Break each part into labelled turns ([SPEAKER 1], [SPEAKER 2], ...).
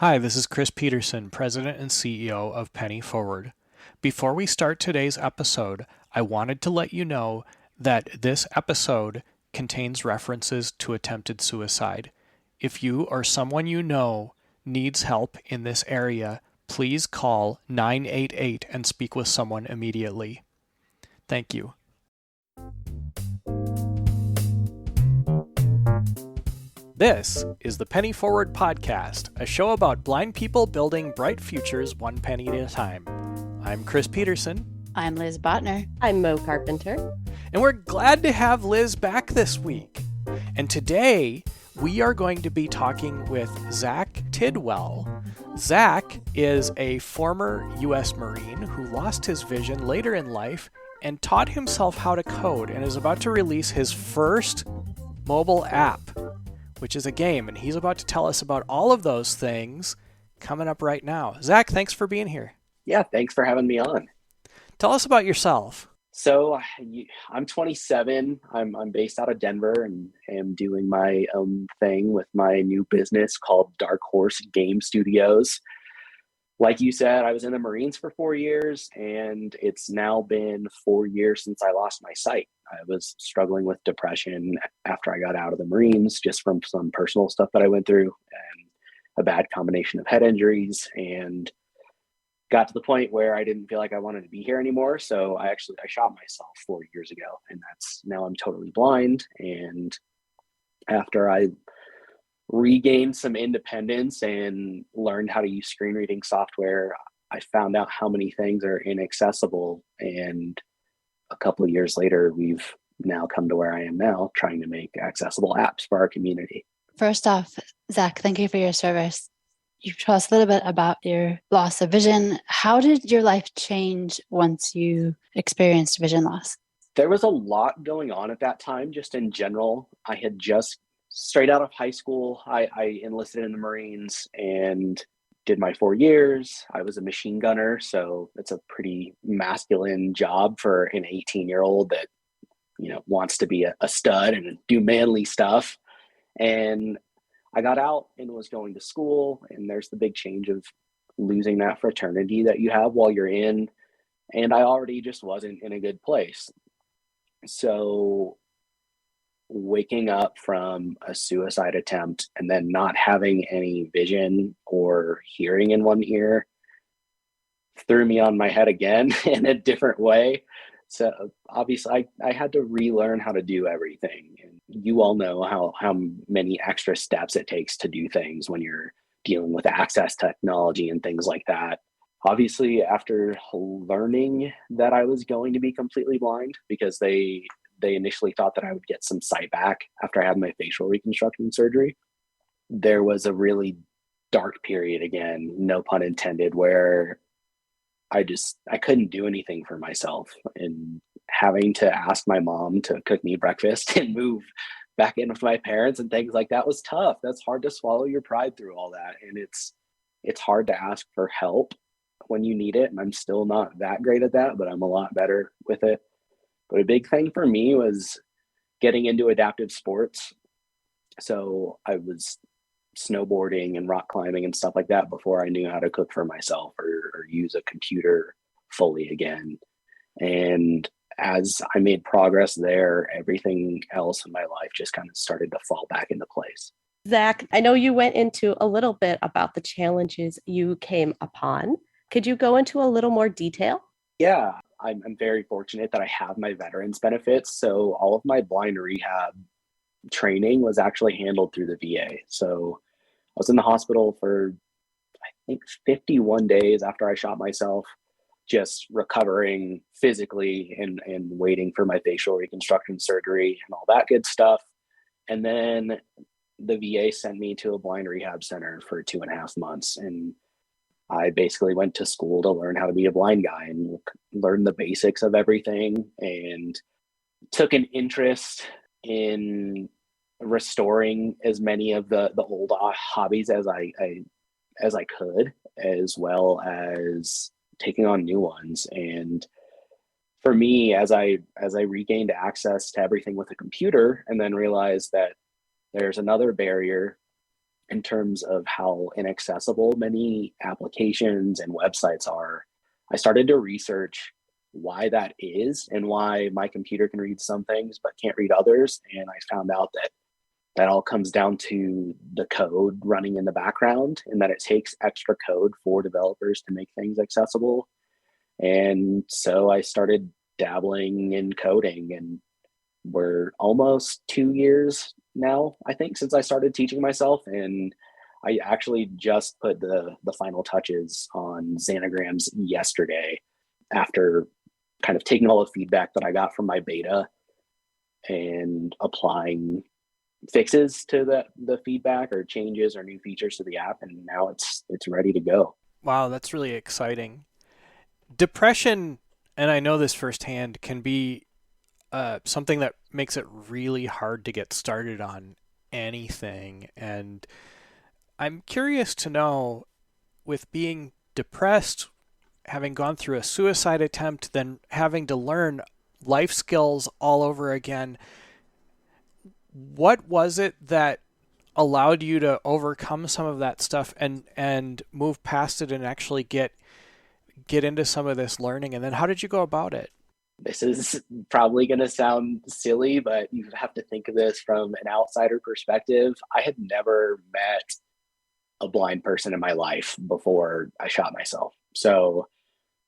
[SPEAKER 1] Hi, this is Chris Peterson, President and CEO of Penny Forward. Before we start today's episode, I wanted to let you know that this episode contains references to attempted suicide. If you or someone you know needs help in this area, please call 988 and speak with someone immediately. Thank you. This is the Penny Forward Podcast, a show about blind people building bright futures one penny at a time. I'm Chris Peterson.
[SPEAKER 2] I'm Liz Botner.
[SPEAKER 3] I'm Mo Carpenter.
[SPEAKER 1] And we're glad to have Liz back this week. And today, we are going to be talking with Zach Tidwell. Zach is a former U.S. Marine who lost his vision later in life and taught himself how to code and is about to release his first mobile app, which is a game, and he's about to tell us about all of those things coming up right now. Zach, thanks for being here.
[SPEAKER 4] Yeah, thanks for having me on.
[SPEAKER 1] Tell us about yourself.
[SPEAKER 4] So I'm 27. I'm based out of Denver and am doing my own thing with my new business called Dark Horse Game Studios. Like you said, I was in the Marines for 4 years, and it's now been 4 years since I lost my sight. I was struggling with depression after I got out of the Marines, just from some personal stuff that I went through and a bad combination of head injuries, and got to the point where I didn't feel like I wanted to be here anymore. So I shot myself 4 years ago, and now I'm totally blind. And after I regained some independence and learned how to use screen reading software, I found out how many things are inaccessible. And a couple of years later, we've now come to where I am now, trying to make accessible apps for our community.
[SPEAKER 2] First off, Zach, thank you for your service. You told us a little bit about your loss of vision. How did your life change once you experienced vision loss?
[SPEAKER 4] There was a lot going on at that time, just in general. I had just straight out of high school, I enlisted in the Marines and did my 4 years. I was a machine gunner, so it's a pretty masculine job for an 18-year-old that, wants to be a stud and do manly stuff. And I got out and was going to school, and there's the big change of losing that fraternity that you have while you're in. And I already just wasn't in a good place. So waking up from a suicide attempt and then not having any vision or hearing in one ear threw me on my head again in a different way. So obviously I had to relearn how to do everything. And you all know how many extra steps it takes to do things when you're dealing with access technology and things like that. Obviously, after learning that I was going to be completely blind, because they initially thought that I would get some sight back after I had my facial reconstruction surgery, there was a really dark period, again, no pun intended, where I couldn't do anything for myself, and having to ask my mom to cook me breakfast and move back in with my parents and things like that was tough. That's hard to swallow your pride through all that. And it's hard to ask for help when you need it. And I'm still not that great at that, but I'm a lot better with it. But a big thing for me was getting into adaptive sports. So I was snowboarding and rock climbing and stuff like that before I knew how to cook for myself or use a computer fully again. And as I made progress there, everything else in my life just kind of started to fall back into place.
[SPEAKER 3] Zach, I know you went into a little bit about the challenges you came upon. Could you go into a little more detail?
[SPEAKER 4] Yeah, I'm very fortunate that I have my veterans benefits. So all of my blind rehab training was actually handled through the VA. So I was in the hospital for, I think, 51 days after I shot myself, just recovering physically and waiting for my facial reconstruction surgery and all that good stuff. And then the VA sent me to a blind rehab center for 2.5 months. And I basically went to school to learn how to be a blind guy and learn the basics of everything, and took an interest in restoring as many of the old hobbies as I could, as well as taking on new ones. And for me, as I regained access to everything with a computer, and then realized that there's another barrier in terms of how inaccessible many applications and websites are, I started to research why that is and why my computer can read some things but can't read others. And I found out that that all comes down to the code running in the background, and that it takes extra code for developers to make things accessible. And so I started dabbling in coding, and we're almost 2 years now, I think, since I started teaching myself. And I actually just put the final touches on Zanagrams yesterday after kind of taking all the feedback that I got from my beta and applying fixes to the feedback or changes or new features to the app, and now it's ready to go.
[SPEAKER 1] Wow, that's really exciting. Depression, and I know this firsthand, can be something that makes it really hard to get started on anything. And I'm curious to know, with being depressed, having gone through a suicide attempt, then having to learn life skills all over again, what was it that allowed you to overcome some of that stuff and move past it and actually get into some of this learning? And then how did you go about it?
[SPEAKER 4] This is probably going to sound silly, but you have to think of this from an outsider perspective. I had never met a blind person in my life before I shot myself. So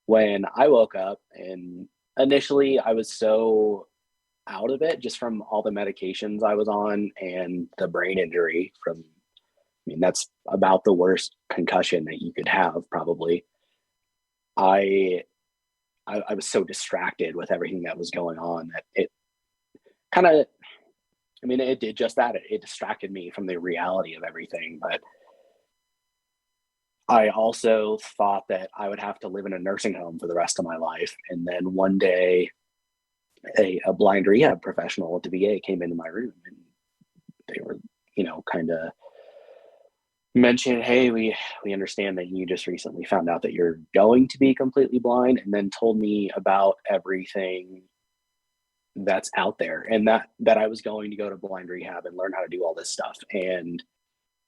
[SPEAKER 4] when I woke up, and initially I was so out of it just from all the medications I was on and the brain injury from, I mean, that's about the worst concussion that you could have, probably. I was so distracted with everything that was going on that it kind of, I mean, it did just that. It distracted me from the reality of everything. But I also thought that I would have to live in a nursing home for the rest of my life. And then one day, a blind rehab professional at the VA came into my room, and they were, kind of mentioned, hey, we understand that you just recently found out that you're going to be completely blind, and then told me about everything that's out there, and that I was going to go to blind rehab and learn how to do all this stuff. And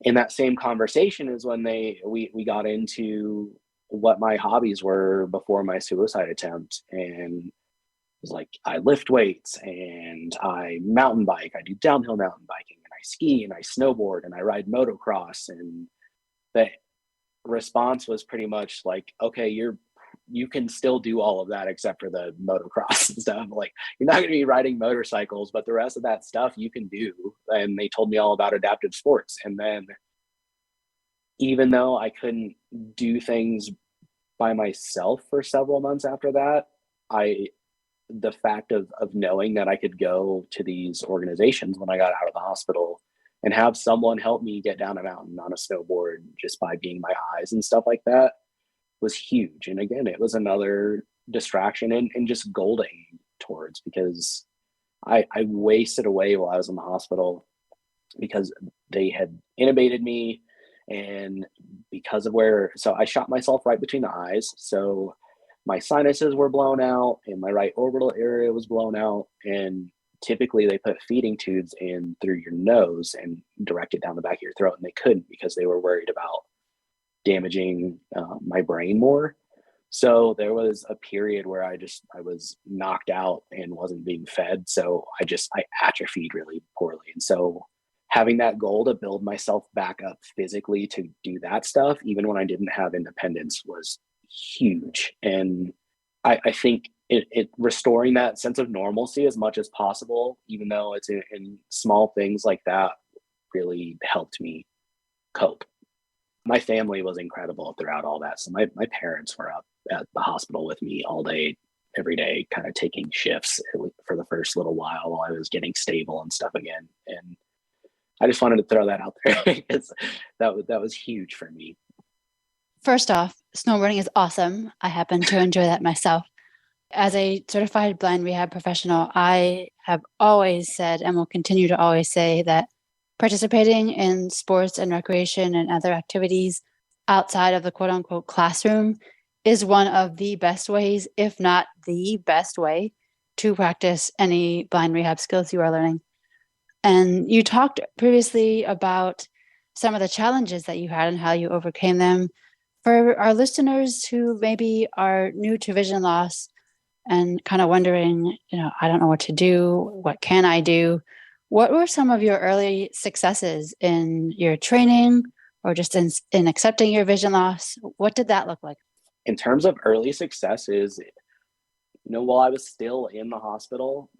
[SPEAKER 4] in that same conversation is when we got into what my hobbies were before my suicide attempt. And it was like, I lift weights and I mountain bike, I do downhill mountain biking, and I ski and I snowboard and I ride motocross. And the response was pretty much like, okay, you can still do all of that except for the motocross and stuff. Like, you're not going to be riding motorcycles, but the rest of that stuff you can do. And they told me all about adaptive sports. And then even though I couldn't do things by myself for several months after that, the fact of knowing that I could go to these organizations when I got out of the hospital and have someone help me get down a mountain on a snowboard just by being my eyes and stuff like that was huge. And again, it was another distraction and just golding towards, because I wasted away while I was in the hospital because they had intubated me, and because of so I shot myself right between the eyes. So my sinuses were blown out and my right orbital area was blown out. And typically they put feeding tubes in through your nose and direct it down the back of your throat. And they couldn't, because they were worried about damaging my brain more. So there was a period where I was knocked out and wasn't being fed. So I atrophied really poorly. And so having that goal to build myself back up physically to do that stuff, even when I didn't have independence, was huge. And I think it restoring that sense of normalcy as much as possible, even though it's in small things like that, really helped me cope. My family was incredible throughout all that. So my parents were up at the hospital with me all day, every day, kind of taking shifts for the first little while I was getting stable and stuff again. And I just wanted to throw that out there because that was huge for me.
[SPEAKER 2] First off, snowboarding is awesome. I happen to enjoy that myself. As a certified blind rehab professional, I have always said, and will continue to always say, that participating in sports and recreation and other activities outside of the quote unquote classroom is one of the best ways, if not the best way, to practice any blind rehab skills you are learning. And you talked previously about some of the challenges that you had and how you overcame them. For our listeners who maybe are new to vision loss and kind of wondering, I don't know what to do. What can I do? What were some of your early successes in your training or just in accepting your vision loss? What did that look like?
[SPEAKER 4] In terms of early successes, while I was still in the hospital,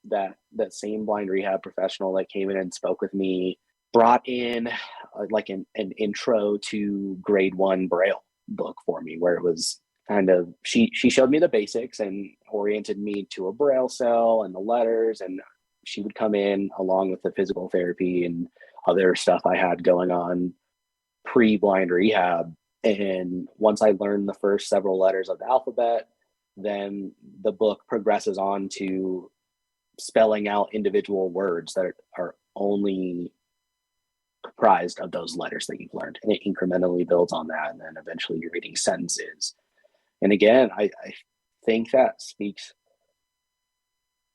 [SPEAKER 4] that same blind rehab professional that came in and spoke with me brought in like an intro to grade 1 Braille book for me, where it was kind of, she showed me the basics and oriented me to a Braille cell and the letters, and she would come in along with the physical therapy and other stuff I had going on pre-blind rehab. And once I learned the first several letters of the alphabet, then the book progresses on to spelling out individual words that are only comprised of those letters that you've learned. And it incrementally builds on that. And then eventually you're reading sentences. And again, I think that speaks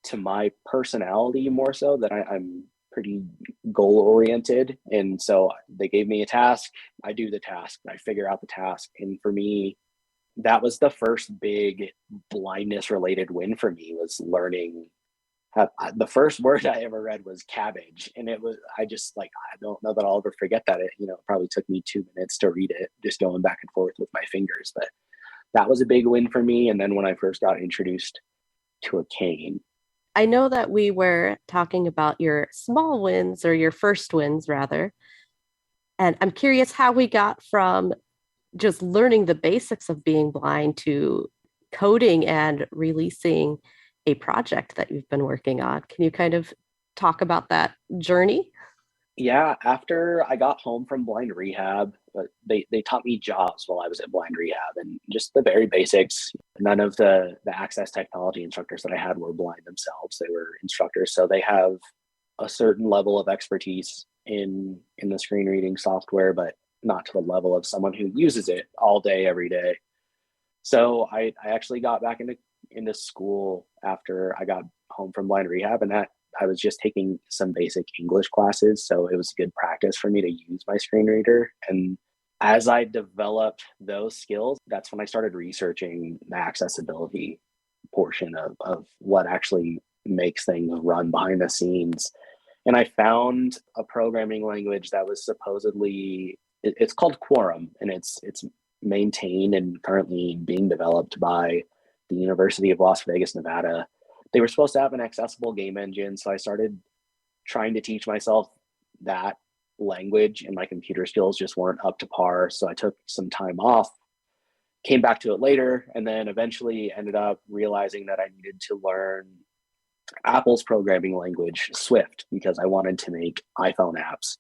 [SPEAKER 4] to my personality more so, that I'm pretty goal oriented. And so they gave me a task, I do the task, I figure out the task. And for me, that was the first big blindness related win for me, was learning. The first word I ever read was cabbage. And it was, I don't know that I'll ever forget that. It probably took me 2 minutes to read it, just going back and forth with my fingers. But that was a big win for me. And then when I first got introduced to a cane.
[SPEAKER 3] I know that we were talking about your small wins, or your first wins rather. And I'm curious how we got from just learning the basics of being blind to coding and releasing a project that you've been working on. Can you kind of talk about that journey?
[SPEAKER 4] Yeah, after I got home from blind rehab, they taught me jobs while I was at blind rehab, and just the very basics. None of the access technology instructors that I had were blind themselves. They were instructors, so they have a certain level of expertise in the screen reading software, but not to the level of someone who uses it all day, every day. So I actually got back into school after I got home from blind rehab, and that I was just taking some basic English classes. So it was good practice for me to use my screen reader. And as I developed those skills, that's when I started researching the accessibility portion of what actually makes things run behind the scenes. And I found a programming language that was supposedly, it's called Quorum, and it's maintained and currently being developed by the University of Las Vegas, Nevada. They were supposed to have an accessible game engine, so I started trying to teach myself that language, and my computer skills just weren't up to par. So I took some time off, came back to it later, and then eventually ended up realizing that I needed to learn Apple's programming language, Swift, because I wanted to make iPhone apps.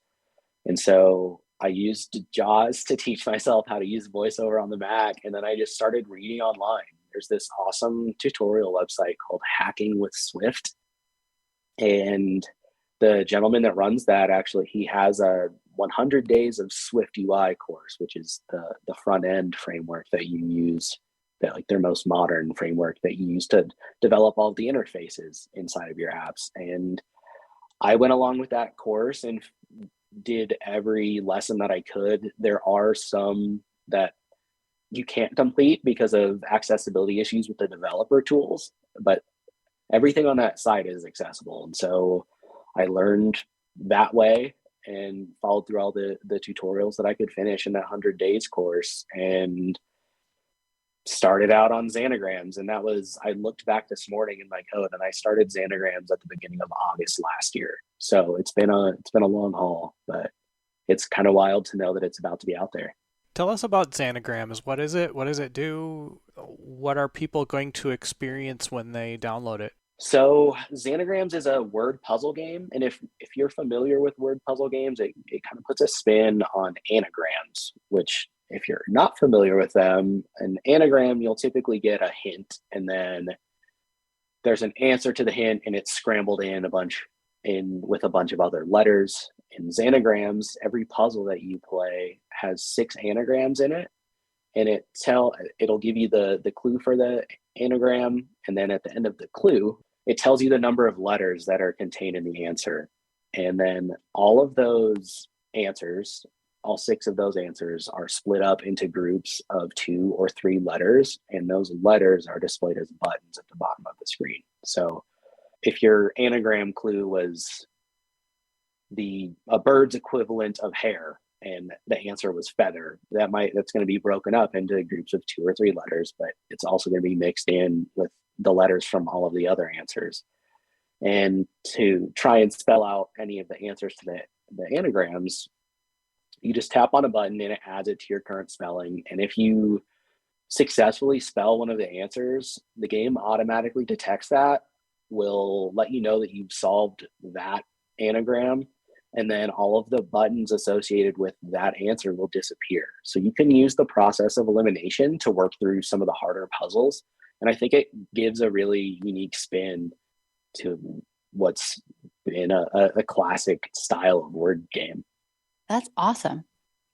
[SPEAKER 4] And so I used JAWS to teach myself how to use VoiceOver on the Mac, and then I just started reading online. There's this awesome tutorial website called Hacking with Swift. And the gentleman that runs that, actually, he has a 100 days of Swift UI course, which is the front end framework that you use, their most modern framework that you use to develop all the interfaces inside of your apps. And I went along with that course and did every lesson that I could. There are some that you can't complete because of accessibility issues with the developer tools, but everything on that site is accessible. And so I learned that way and followed through all the tutorials that I could finish in that 100 days course, and started out on Zanagrams. And that was, I looked back this morning in my code, and I started Zanagrams at the beginning of August last year. So it's been a long haul, but it's kind of wild to know that it's about to be out there.
[SPEAKER 1] Tell us about Zanagrams. What is it? What does it do? What are people going to experience when they download it?
[SPEAKER 4] So Zanagrams is a word puzzle game. And if you're familiar with word puzzle games, it kind of puts a spin on anagrams, which, if you're not familiar with them, an anagram, you'll typically get a hint, and then there's an answer to the hint, and it's scrambled with a bunch of other letters. In Zanagrams, every puzzle that you play has 6 anagrams in it, and it'll give you the clue for the anagram, and then at the end of the clue, it tells you the number of letters that are contained in the answer. And then all of those answers. All 6 of those answers are split up into groups of 2 or 3 letters, and those letters are displayed as buttons at the bottom of the screen. So if your anagram clue was a bird's equivalent of hair, and the answer was feather, that's going to be broken up into groups of 2 or 3 letters, but it's also going to be mixed in with the letters from all of the other answers. And to try and spell out any of the answers to the anagrams, you just tap on a button and it adds it to your current spelling. And if you successfully spell one of the answers, the game automatically detects that, will let you know that you've solved that anagram, and then all of the buttons associated with that answer will disappear. So you can use the process of elimination to work through some of the harder puzzles. And I think it gives a really unique spin to what's been a classic style of word game.
[SPEAKER 2] That's awesome.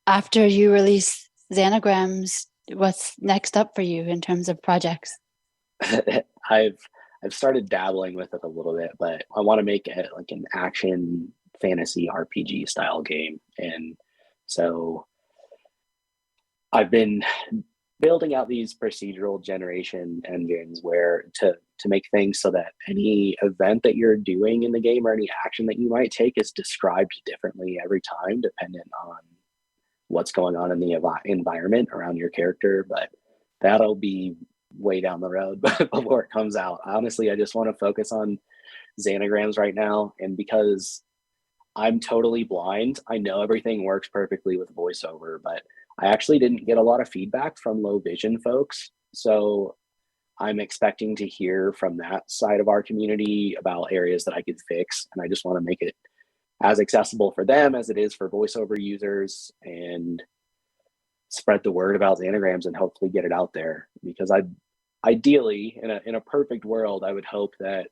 [SPEAKER 2] After you release Zanagrams, what's next up for you in terms of projects?
[SPEAKER 4] I've started dabbling with it a little bit, but I want to make it like an action fantasy RPG style game. And so I've been building out these procedural generation engines where to make things so that any event that you're doing in the game or any action that you might take is described differently every time, dependent on what's going on in the environment around your character. But that'll be way down the road before it comes out. Honestly, I just want to focus on Zanagrams right now. And because I'm totally blind, I know everything works perfectly with voiceover, but I actually didn't get a lot of feedback from low vision folks. So I'm expecting to hear from that side of our community about areas that I could fix. And I just want to make it as accessible for them as it is for voiceover users, and spread the word about Zanagrams and hopefully get it out there. Because ideally, in a perfect world, I would hope that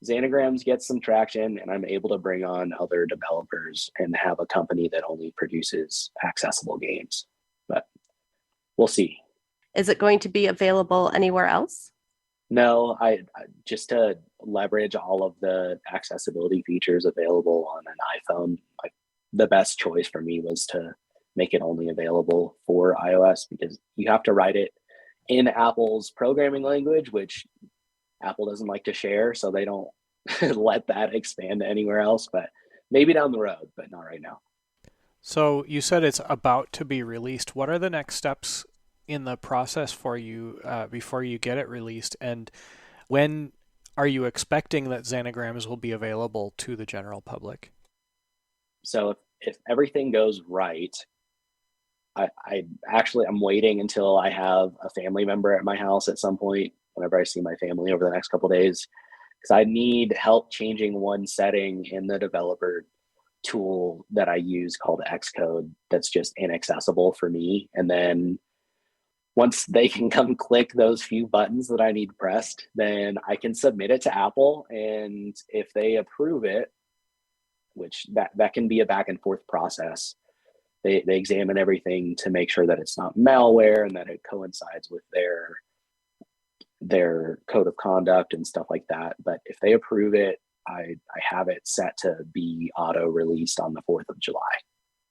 [SPEAKER 4] Zanagrams gets some traction and I'm able to bring on other developers and have a company that only produces accessible games. But we'll see.
[SPEAKER 3] Is it going to be available anywhere else?
[SPEAKER 4] No, I just to leverage all of the accessibility features available on an iPhone, the best choice for me was to make it only available for iOS, because you have to write it in Apple's programming language, which Apple doesn't like to share, so they don't let that expand to anywhere else. But maybe down the road, but not right now.
[SPEAKER 1] So you said it's about to be released. What are the next steps in the process for you before you get it released? And when are you expecting that Zanagrams will be available to the general public?
[SPEAKER 4] So if everything goes right, I'm waiting until I have a family member at my house at some point, whenever I see my family over the next couple of days, because I need help changing one setting in the developer tool that I use called Xcode that's just inaccessible for me. And then once they can come click those few buttons that I need pressed, then I can submit it to Apple. And if they approve it, which that can be a back and forth process, they examine everything to make sure that it's not malware and that it coincides with their code of conduct and stuff like that. But if they approve it, I have it set to be auto released on the 4th of July.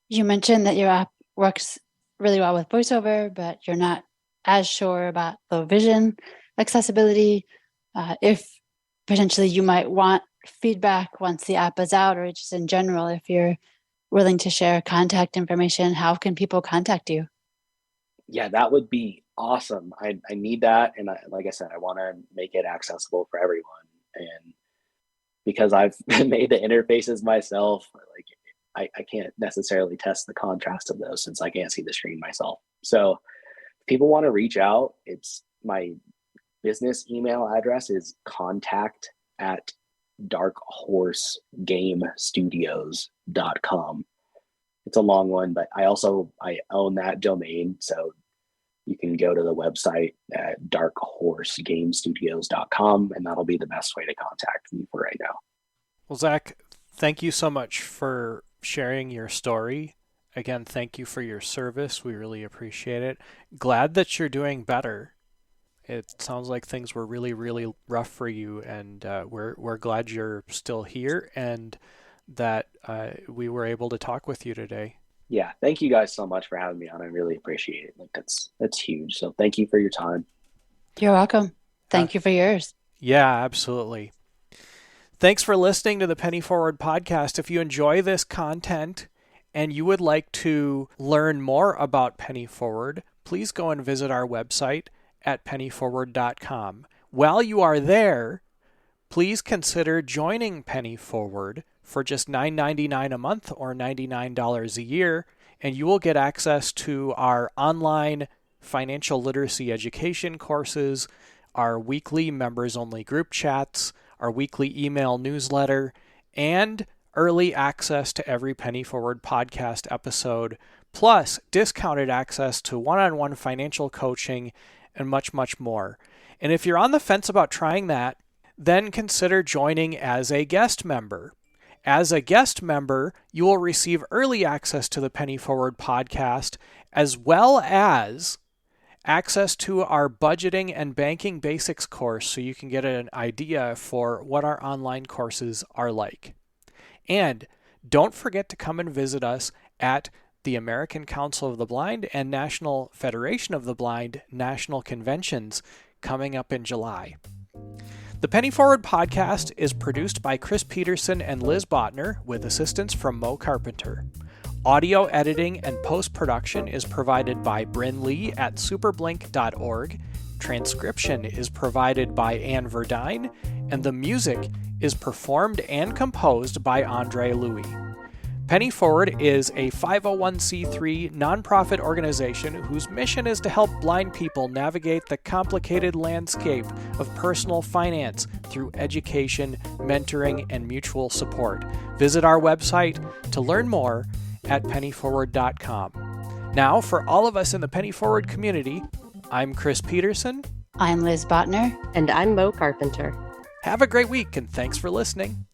[SPEAKER 2] You mentioned that your app works really well with voiceover, but you're not as sure about low vision accessibility. If potentially you might want feedback once the app is out, or just in general, if you're willing to share contact information, how can people contact you?
[SPEAKER 4] Yeah, that would be awesome. I need that. And like I said, I want to make it accessible for everyone. And because I've made the interfaces myself, like I can't necessarily test the contrast of those since I can't see the screen myself. So if people want to reach out, it's my business email address is contact@darkhorsegamestudios.com. It's a long one, but I own that domain. So you can go to the website at darkhorsegamestudios.com, and that'll be the best way to contact me for right now.
[SPEAKER 1] Well, Zach, thank you so much for sharing your story. Again, thank you for your service. We really appreciate it. Glad that you're doing better. It sounds like things were really, really rough for you, and we're glad you're still here and that we were able to talk with you today.
[SPEAKER 4] Yeah, thank you guys so much for having me on. I really appreciate it. Like that's huge. So thank you for your time.
[SPEAKER 2] You're welcome. Thank you for yours.
[SPEAKER 1] Yeah, absolutely. Thanks for listening to the Penny Forward podcast. If you enjoy this content and you would like to learn more about Penny Forward, please go and visit our website at pennyforward.com. While you are there, please consider joining Penny Forward for just $9.99 a month or $99 a year, and you will get access to our online financial literacy education courses, our weekly members-only group chats, our weekly email newsletter, and early access to every Penny Forward podcast episode, plus discounted access to one-on-one financial coaching and much, much more. And if you're on the fence about trying that, then consider joining as a guest member. As a guest member, you will receive early access to the Penny Forward podcast, as well as access to our budgeting and banking basics course, so you can get an idea for what our online courses are like. And don't forget to come and visit us at the American Council of the Blind and National Federation of the Blind national conventions coming up in July. The Penny Forward podcast is produced by Chris Peterson and Liz Botner with assistance from Mo Carpenter. Audio editing and post-production is provided by Bryn Lee at superblink.org. Transcription is provided by Anne Verdine, and the music is performed and composed by Andre Louis. Penny Forward is a 501c3 nonprofit organization whose mission is to help blind people navigate the complicated landscape of personal finance through education, mentoring, and mutual support. Visit our website to learn more at pennyforward.com. Now, for all of us in the Penny Forward community, I'm Chris Peterson.
[SPEAKER 2] I'm Liz Botner.
[SPEAKER 3] And I'm Mo Carpenter.
[SPEAKER 1] Have a great week, and thanks for listening.